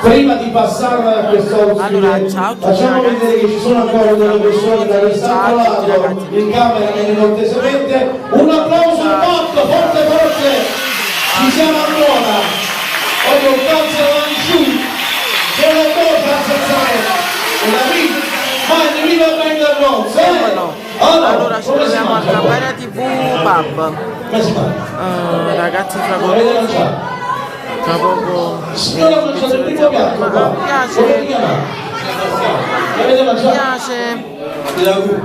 prima di passare a quest'ospite, allora, ciao, facciamo vedere che ci sono ancora delle persone che vi stanno parlando in camera cortesemente. Un applauso al botto, forte forte, ci siamo ancora. Oggi un calcio avanti, c'è una cosa a senza ma viva Bengal Rocks, allora ci troviamo al Campania TV Pub. Ragazzi, fra poco, tra poco mi piace.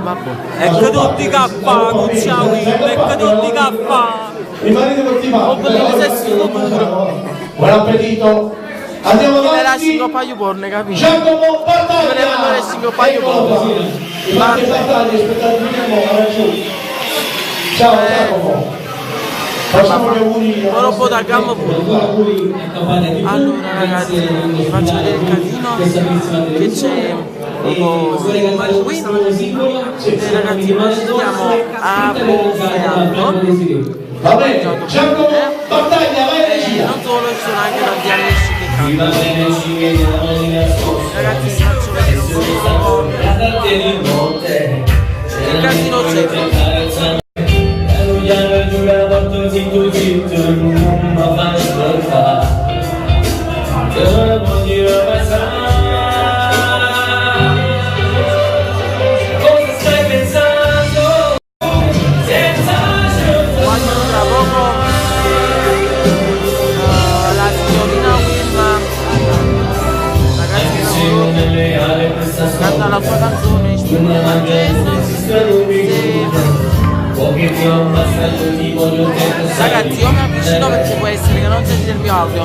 Vabbè. Ecco tutti cappa, non ciao, ecco tutti cappa. Mi marito che ti fa. Buon appetito. Andiamo avanti. Era cinque paio porne, capito? Giacomo Battaglia. Volevano le cinque paio porne. Battaglia, ciao Giacomo. Facciamo gli auguri. Ora un po' da gamma pure. Allora ragazzi, vi faccio vedere il casino che c'è un po' qui. E ragazzi, noi ci stiamo appoggiando. Va bene, Giacomo Battaglia, vai regia. Non solo, ci sono anche tanti amici che cantano. Ragazzi, vi faccio vedere un po'. Il casino c'è. Canta la sua canzone in ragazzi, io mi avvicino perché può essere che non sentite il mio audio.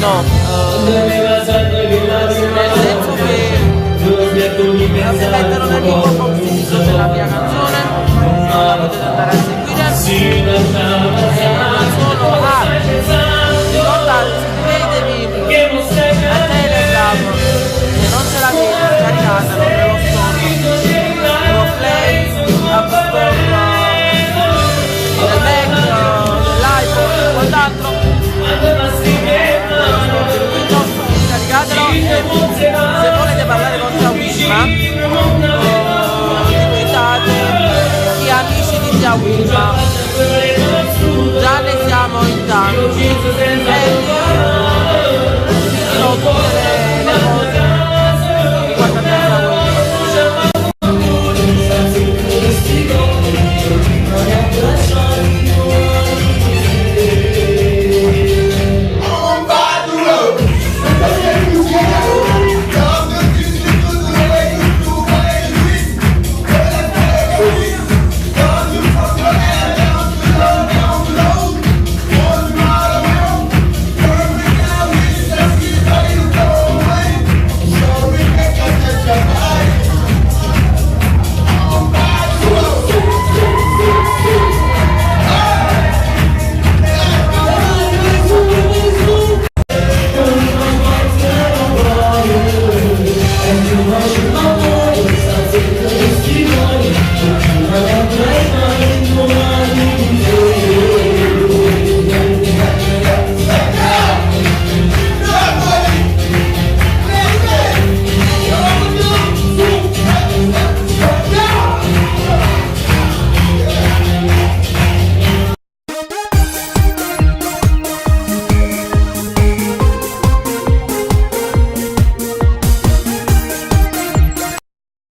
No, nel senso che non si mettono nel lingua post della mia canzone, non la potete andare a seguire. Non sono ricordate, iscrivetevi a Telegram, se non ce l'avete caricatelo nello store, nello play, App Store, del Mac, dell'iPhone e quant'altro. Caricatelo e se volete parlare con Zia Wilma, diventate gli amici di Zia Wilma. Già ne siamo in tanti.